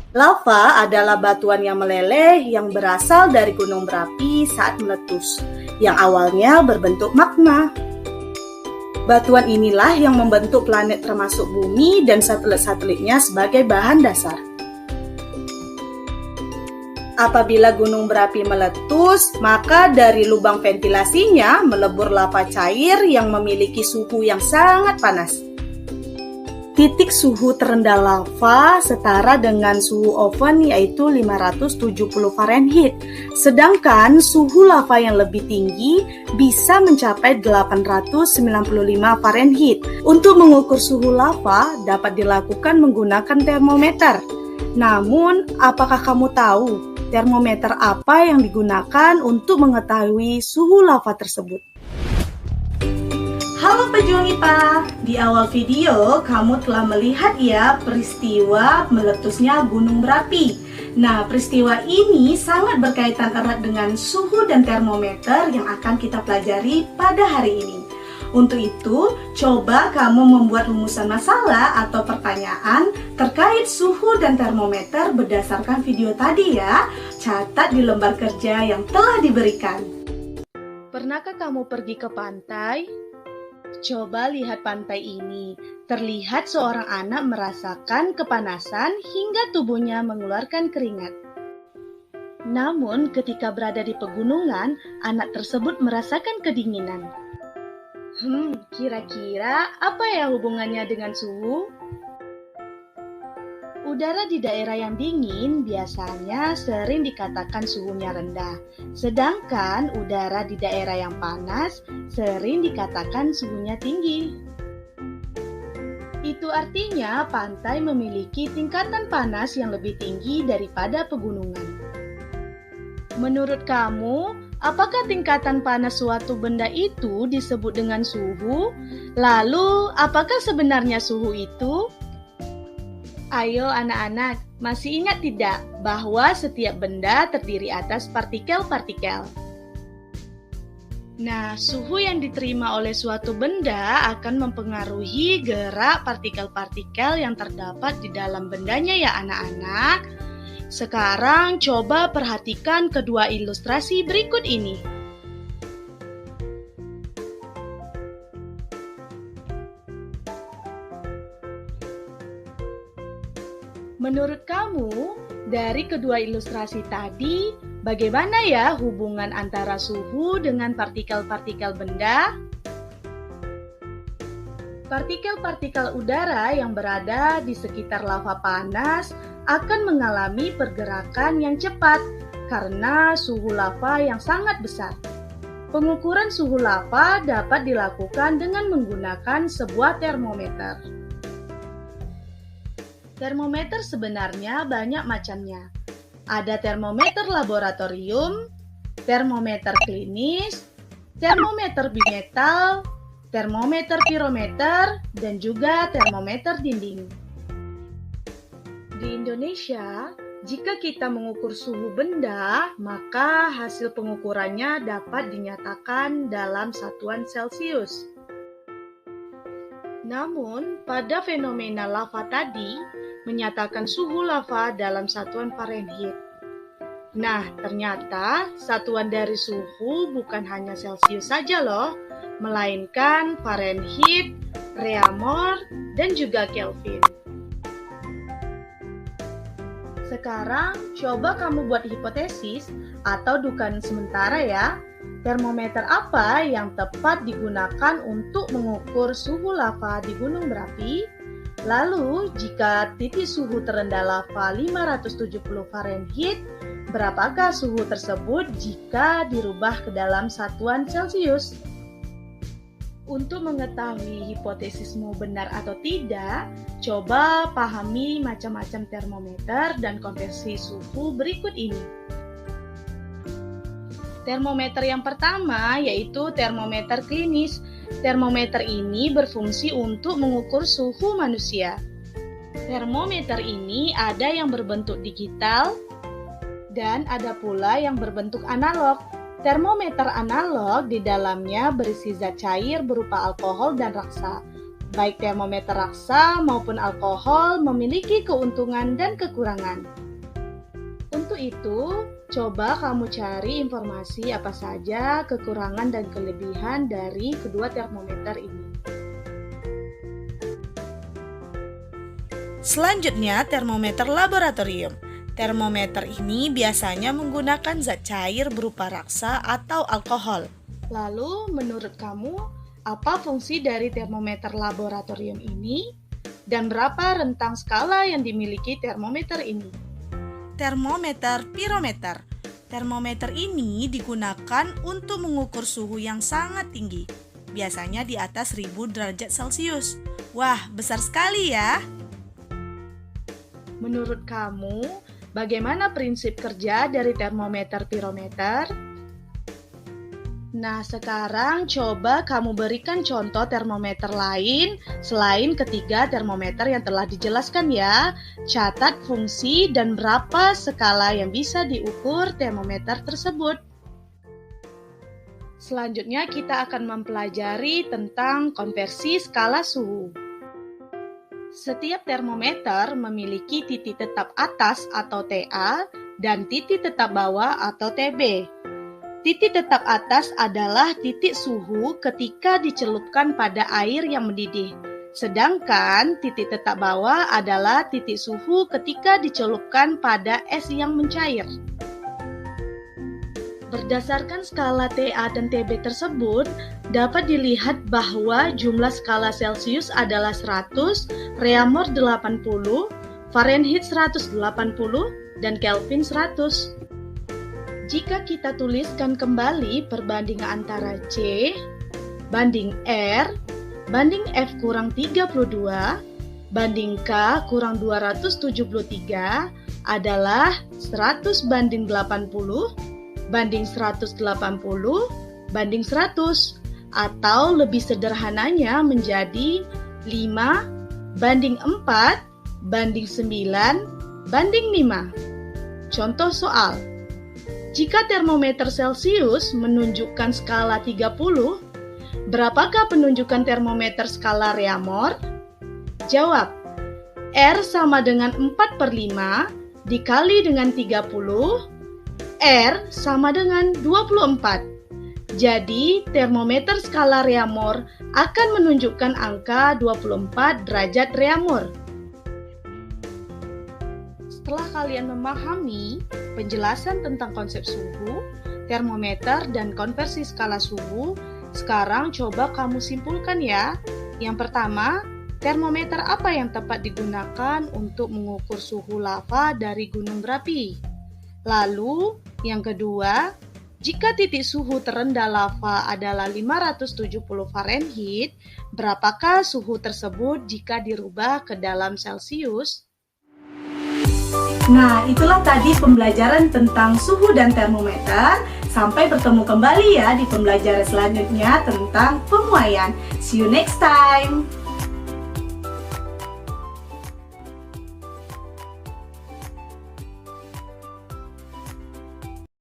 Lava adalah batuan yang meleleh yang berasal dari gunung berapi saat meletus, yang awalnya berbentuk magma. Batuan inilah yang membentuk planet termasuk bumi dan satelit-satelitnya sebagai bahan dasar. Apabila gunung berapi meletus, maka dari lubang ventilasinya melebur lava cair yang memiliki suhu yang sangat panas. Titik suhu terendah lava setara dengan suhu oven yaitu 570 Fahrenheit. Sedangkan suhu lava yang lebih tinggi bisa mencapai 895 Fahrenheit. Untuk mengukur suhu lava dapat dilakukan menggunakan termometer. Namun, apakah kamu tahu termometer apa yang digunakan untuk mengetahui suhu lava tersebut? Halo pejuang IPA, di awal video kamu telah melihat ya peristiwa meletusnya gunung berapi. Nah, peristiwa ini sangat berkaitan erat dengan suhu dan termometer yang akan kita pelajari pada hari ini. Untuk itu, coba kamu membuat rumusan masalah atau pertanyaan terkait suhu dan termometer berdasarkan video tadi ya. Catat di lembar kerja yang telah diberikan. Pernahkah kamu pergi ke pantai? Coba lihat pantai ini. Terlihat seorang anak merasakan kepanasan hingga tubuhnya mengeluarkan keringat. Namun, ketika berada di pegunungan, anak tersebut merasakan kedinginan. Kira-kira apa ya hubungannya dengan suhu? Udara di daerah yang dingin biasanya sering dikatakan suhunya rendah, sedangkan udara di daerah yang panas sering dikatakan suhunya tinggi. Itu artinya pantai memiliki tingkatan panas yang lebih tinggi daripada pegunungan. Menurut kamu, apakah tingkatan panas suatu benda itu disebut dengan suhu? Lalu, apakah sebenarnya suhu itu? Ayo anak-anak, masih ingat tidak bahwa setiap benda terdiri atas partikel-partikel? Nah, suhu yang diterima oleh suatu benda akan mempengaruhi gerak partikel-partikel yang terdapat di dalam bendanya ya anak-anak. Sekarang coba perhatikan kedua ilustrasi berikut ini. Menurut kamu, dari kedua ilustrasi tadi, bagaimana ya hubungan antara suhu dengan partikel-partikel benda? Partikel-partikel udara yang berada di sekitar lava panas akan mengalami pergerakan yang cepat karena suhu lava yang sangat besar. Pengukuran suhu lava dapat dilakukan dengan menggunakan sebuah termometer. Termometer sebenarnya banyak macamnya. Ada termometer laboratorium, termometer klinis, termometer bimetal, termometer pirometer, dan juga termometer dinding. Di Indonesia, jika kita mengukur suhu benda, maka hasil pengukurannya dapat dinyatakan dalam satuan Celcius. Namun, pada fenomena lava tadi, menyatakan suhu lava dalam satuan Fahrenheit. Nah, ternyata satuan dari suhu bukan hanya Celcius saja loh, melainkan Fahrenheit, Reaumur, dan juga Kelvin. Sekarang, coba kamu buat hipotesis atau dugaan sementara ya. Termometer apa yang tepat digunakan untuk mengukur suhu lava di gunung berapi? Lalu, jika titik suhu terendah lava 570 Fahrenheit, berapakah suhu tersebut jika dirubah ke dalam satuan Celcius? Untuk mengetahui hipotesismu benar atau tidak, coba pahami macam-macam termometer dan konversi suhu berikut ini. Termometer yang pertama yaitu termometer klinis. Termometer ini berfungsi untuk mengukur suhu manusia. Termometer ini ada yang berbentuk digital dan ada pula yang berbentuk analog. Termometer analog di dalamnya berisi zat cair berupa alkohol dan raksa. Baik termometer raksa maupun alkohol memiliki keuntungan dan kekurangan. Untuk itu, coba kamu cari informasi apa saja kekurangan dan kelebihan dari kedua termometer ini. Selanjutnya, termometer laboratorium. Termometer ini biasanya menggunakan zat cair berupa raksa atau alkohol. Lalu, menurut kamu, apa fungsi dari termometer laboratorium ini? Dan berapa rentang skala yang dimiliki termometer ini? Termometer pirometer. Termometer ini digunakan untuk mengukur suhu yang sangat tinggi, biasanya di atas 1000 derajat Celcius. Wah, besar sekali ya! Menurut kamu, bagaimana prinsip kerja dari termometer pirometer? Nah, sekarang coba kamu berikan contoh termometer lain selain ketiga termometer yang telah dijelaskan ya. Catat fungsi dan berapa skala yang bisa diukur termometer tersebut. Selanjutnya kita akan mempelajari tentang konversi skala suhu. Setiap termometer memiliki titik tetap atas atau TA dan titik tetap bawah atau TB. Titik tetap atas adalah titik suhu ketika dicelupkan pada air yang mendidih. Sedangkan titik tetap bawah adalah titik suhu ketika dicelupkan pada es yang mencair. Berdasarkan skala TA dan TB tersebut, dapat dilihat bahwa jumlah skala Celcius adalah 100, Reaumur 80, Fahrenheit 180, dan Kelvin 100. Jika kita tuliskan kembali perbandingan antara C banding R banding F kurang 32 banding K kurang 273 adalah 100 banding 80 banding 180 banding 100, atau lebih sederhananya menjadi 5 banding 4 banding 9 banding 5. Contoh soal. Jika termometer Celcius menunjukkan skala 30, berapakah penunjukan termometer skala Reaumur? Jawab, R sama dengan 4/5 dikali dengan 30, R sama dengan 24. Jadi, termometer skala Reaumur akan menunjukkan angka 24 derajat Reaumur. Setelah kalian memahami penjelasan tentang konsep suhu, termometer, dan konversi skala suhu, sekarang coba kamu simpulkan ya. Yang pertama, termometer apa yang tepat digunakan untuk mengukur suhu lava dari gunung berapi? Lalu, yang kedua, jika titik suhu terendah lava adalah 570 Fahrenheit, berapakah suhu tersebut jika dirubah ke dalam Celcius? Nah, itulah tadi pembelajaran tentang suhu dan termometer. Sampai bertemu kembali ya di pembelajaran selanjutnya tentang pemuaian. See you next time!